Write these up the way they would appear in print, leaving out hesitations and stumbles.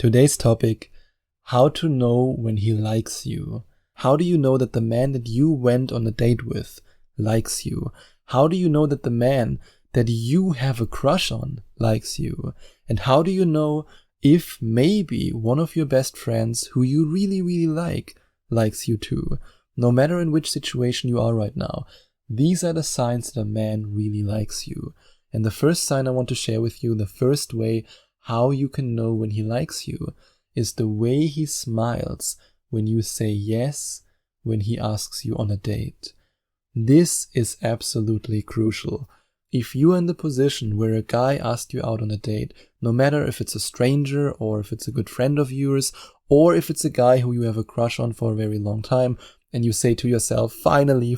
Today's topic: how to know when he likes you. How do you know that the man that you went on a date with likes you? How do you know that the man that you have a crush on likes you? And how do you know if maybe one of your best friends who you really, really like likes you too? No matter in which situation you are right now, these are the signs that a man really likes you. And the first sign I want to share with you, the first way how you can know when he likes you, is the way he smiles when you say yes when he asks you on a date. This is absolutely crucial. If you are in the position where a guy asks you out on a date, no matter if it's a stranger or if it's a good friend of yours, or if it's a guy who you have a crush on for a very long time, and you say to yourself, finally,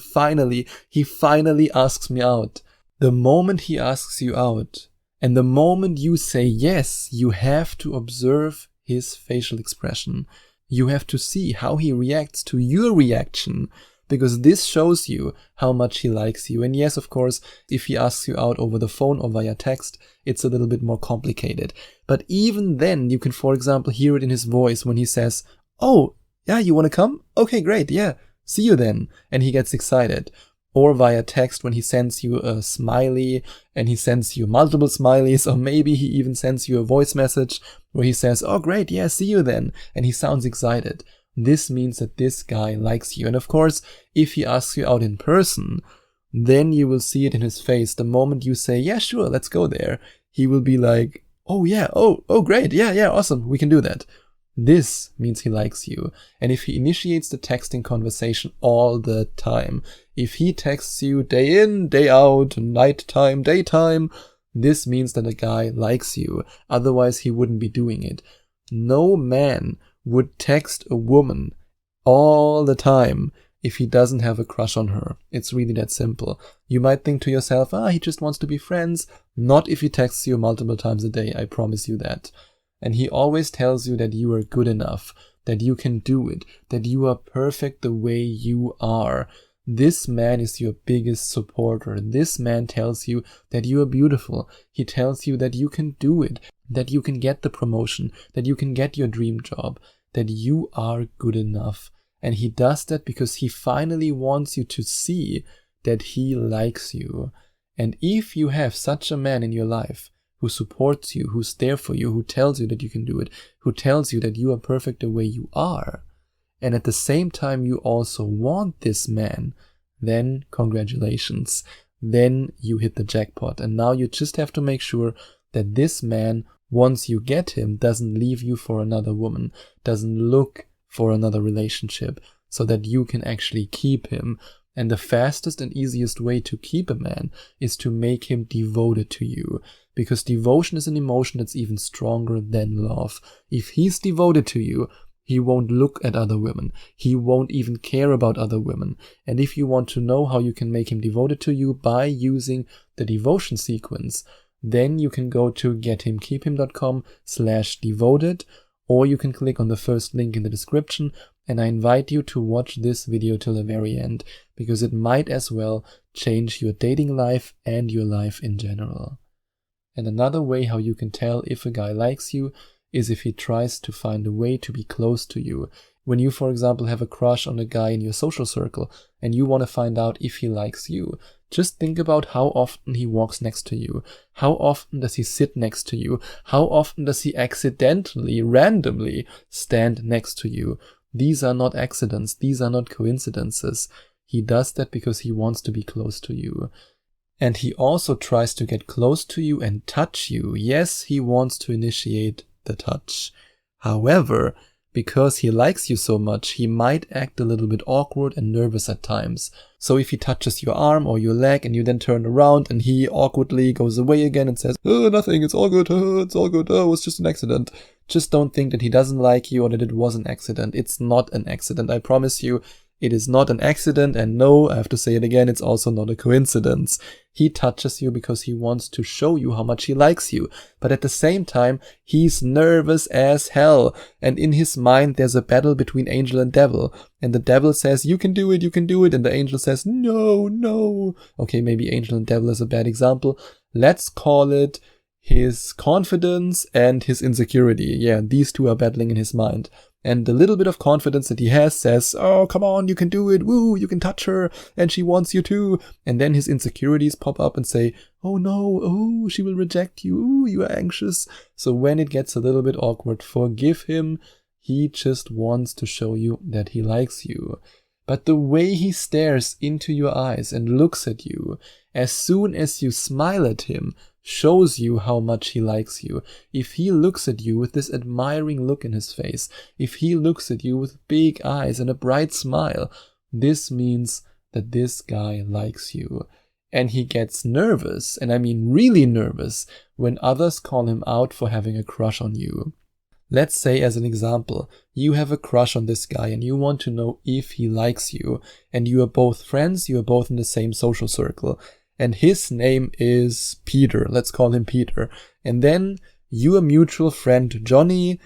he finally asks me out. The moment he asks you out, and the moment you say yes, you have to observe his facial expression. You have to see how he reacts to your reaction, because this shows you how much he likes you. And yes, of course, if he asks you out over the phone or via text, it's a little bit more complicated. But even then, you can, for example, hear it in his voice when he says, "Oh, yeah, you want to come? Okay, great, yeah, see you then." And he gets excited. Or via text when he sends you a smiley and he sends you multiple smileys, or maybe he even sends you a voice message where he says, "Oh great, yeah, see you then," and he sounds excited. This means that this guy likes you. And of course, if he asks you out in person, then you will see it in his face. The moment you say, "Yeah, sure, let's go there," he will be like, "Oh yeah, oh great, yeah, awesome, we can do that." This means he likes you. And if he initiates the texting conversation all the time, if he texts you day in, day out, nighttime, daytime, this means that a guy likes you. Otherwise, he wouldn't be doing it. No man would text a woman all the time if he doesn't have a crush on her. It's really that simple. You might think to yourself, he just wants to be friends. Not if he texts you multiple times a day, I promise you that. And he always tells you that you are good enough, that you can do it, that you are perfect the way you are. This man is your biggest supporter. This man tells you that you are beautiful. He tells you that you can do it, that you can get the promotion, that you can get your dream job, that you are good enough. And he does that because he finally wants you to see that he likes you. And if you have such a man in your life who supports you, who's there for you, who tells you that you can do it, who tells you that you are perfect the way you are, and at the same time you also want this man, then congratulations. Then you hit the jackpot. And now you just have to make sure that this man, once you get him, doesn't leave you for another woman, doesn't look for another relationship, so that you can actually keep him. And the fastest and easiest way to keep a man is to make him devoted to you. Because devotion is an emotion that's even stronger than love. If he's devoted to you, he won't look at other women. He won't even care about other women. And if you want to know how you can make him devoted to you by using the devotion sequence, then you can go to gethimkeephim.com/devoted, or you can click on the first link in the description. And I invite you to watch this video till the very end, because it might as well change your dating life and your life in general. And another way how you can tell if a guy likes you is if he tries to find a way to be close to you. When you, for example, have a crush on a guy in your social circle and you want to find out if he likes you, just think about how often he walks next to you. How often does he sit next to you? How often does he accidentally, randomly stand next to you? These are not accidents. These are not coincidences. He does that because he wants to be close to you. And he also tries to get close to you and touch you. Yes, he wants to initiate the touch. However, because he likes you so much, he might act a little bit awkward and nervous at times. So if he touches your arm or your leg and you then turn around and he awkwardly goes away again and says, "Oh, nothing, it's all good, it's all good, oh, it's just an accident." Just don't think that he doesn't like you or that it was an accident. It's not an accident, I promise you. It is not an accident, and no, I have to say it again, it's also not a coincidence. He touches you because he wants to show you how much he likes you. But at the same time, he's nervous as hell. And in his mind, there's a battle between angel and devil. And the devil says, you can do it. And the angel says, no. Okay, maybe angel and devil is a bad example. Let's call it his confidence and his insecurity. Yeah, these two are battling in his mind. And the little bit of confidence that he has says, oh, come on, you can do it. Woo, you can touch her. And she wants you too. And then his insecurities pop up and say, oh no, oh, she will reject you. Ooh, you are anxious. So when it gets a little bit awkward, forgive him. He just wants to show you that he likes you. But the way he stares into your eyes and looks at you, as soon as you smile at him, shows you how much he likes you. If he looks at you with this admiring look in his face, if he looks at you with big eyes and a bright smile, this means that this guy likes you. And he gets nervous, and I mean really nervous, when others call him out for having a crush on you. Let's say, as an example, you have a crush on this guy and you want to know if he likes you, and you are both friends, you are both in the same social circle, and his name is Peter. Let's call him Peter. And then your mutual friend Johnny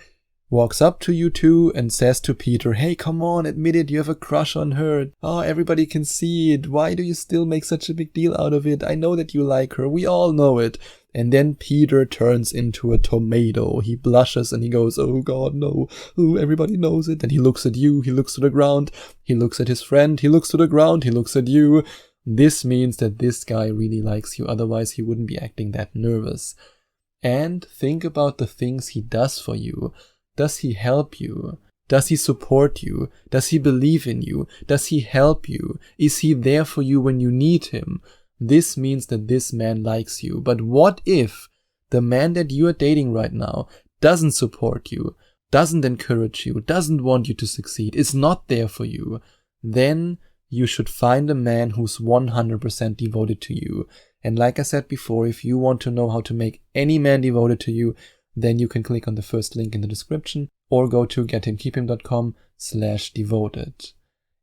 walks up to you two and says to Peter, hey, come on, admit it, you have a crush on her. Oh, everybody can see it. Why do you still make such a big deal out of it? I know that you like her. We all know it. And then Peter turns into a tomato. He blushes and he goes, oh God, no. Oh, everybody knows it. And he looks at you. He looks to the ground. He looks at his friend. He looks to the ground. He looks at you. This means that this guy really likes you. Otherwise, he wouldn't be acting that nervous. And think about the things he does for you. Does he help you? Does he support you? Does he believe in you? Does he help you? Is he there for you when you need him? This means that this man likes you. But what if the man that you are dating right now doesn't support you, doesn't encourage you, doesn't want you to succeed, is not there for you? Then you should find a man who's 100% devoted to you. And like I said before, if you want to know how to make any man devoted to you, then you can click on the first link in the description or go to gethimkeephim.com/devoted.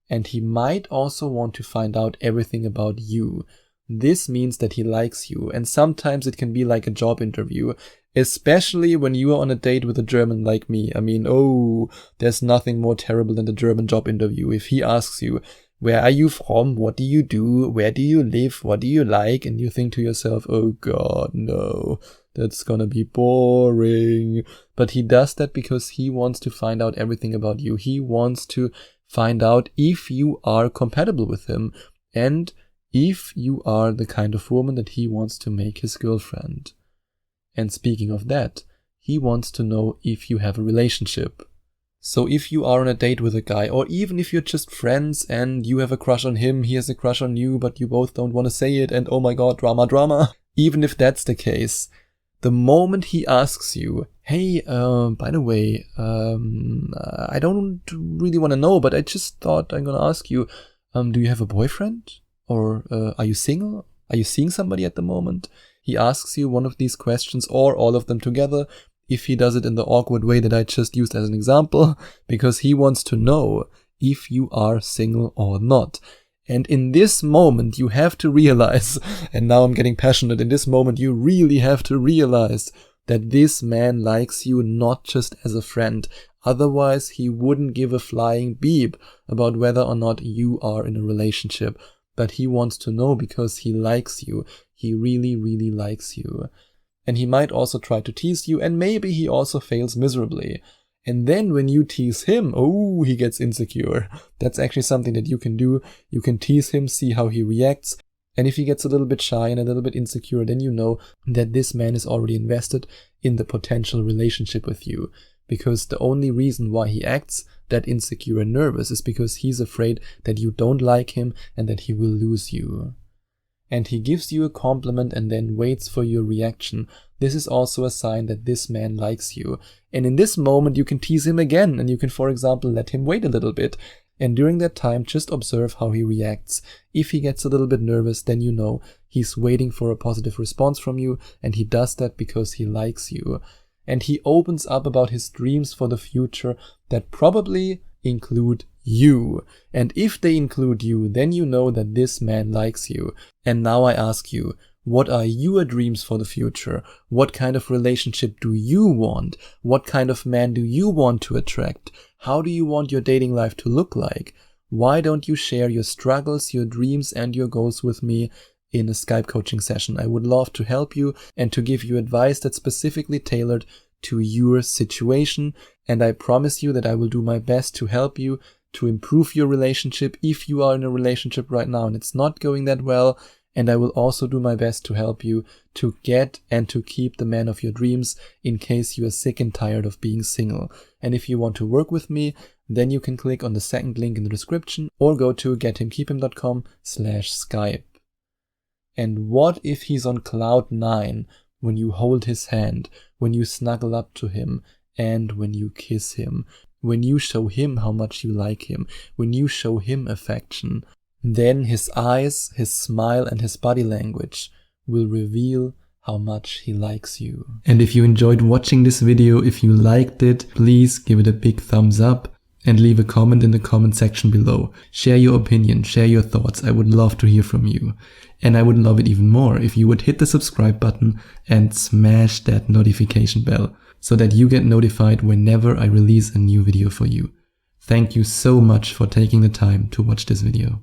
And he might also want to find out everything about you. This means that he likes you, and sometimes it can be like a job interview, especially when you are on a date with a German like me. I mean, oh, there's nothing more terrible than the German job interview. If he asks you, where are you from? What do you do? Where do you live? What do you like? And you think to yourself, oh God, no, that's gonna be boring. But he does that because he wants to find out everything about you. He wants to find out if you are compatible with him and if you are the kind of woman that he wants to make his girlfriend. And speaking of that, he wants to know if you have a relationship. So if you are on a date with a guy, or even if you're just friends and you have a crush on him, he has a crush on you, but you both don't want to say it, and oh my God, drama. Even if that's the case, the moment he asks you, hey, by the way, I don't really want to know, but I just thought I'm gonna ask you, do you have a boyfriend? Or are you single? Are you seeing somebody at the moment? He asks you one of these questions or all of them together, if he does it in the awkward way that I just used as an example, because he wants to know if you are single or not. And in this moment, you have to realize, and now I'm getting passionate, in this moment, you really have to realize that this man likes you not just as a friend. Otherwise, he wouldn't give a flying beep about whether or not you are in a relationship. But he wants to know because he likes you. He really, really likes you. And he might also try to tease you, and maybe he also fails miserably. And then when you tease him, oh, he gets insecure. That's actually something that you can do. You can tease him, see how he reacts. And if he gets a little bit shy and a little bit insecure, then you know that this man is already invested in the potential relationship with you. Because the only reason why he acts that insecure and nervous is because he's afraid that you don't like him and that he will lose you. And he gives you a compliment and then waits for your reaction. This is also a sign that this man likes you. And in this moment, you can tease him again, and you can, for example, let him wait a little bit. And during that time, just observe how he reacts. If he gets a little bit nervous, then you know he's waiting for a positive response from you, and he does that because he likes you. And he opens up about his dreams for the future that probably include you. And if they include you, then you know that this man likes you. And now I ask you, what are your dreams for the future? What kind of relationship do you want? What kind of man do you want to attract? How do you want your dating life to look like? Why don't you share your struggles, your dreams, and your goals with me? in a Skype coaching session. I would love to help you and to give you advice that's specifically tailored to your situation. And I promise you that I will do my best to help you to improve your relationship if you are in a relationship right now and it's not going that well. And I will also do my best to help you to get and to keep the man of your dreams in case you are sick and tired of being single. And if you want to work with me, then you can click on the second link in the description or go to gethimkeephim.com/Skype. And what if he's on cloud 9 when you hold his hand, when you snuggle up to him, and when you kiss him, when you show him how much you like him, when you show him affection? Then his eyes, his smile, and his body language will reveal how much he likes you. And if you enjoyed watching this video, if you liked it, please give it a big thumbs up and leave a comment in the comment section below. Share your opinion, share your thoughts. I would love to hear from you. And I would love it even more if you would hit the subscribe button and smash that notification bell so that you get notified whenever I release a new video for you. Thank you so much for taking the time to watch this video.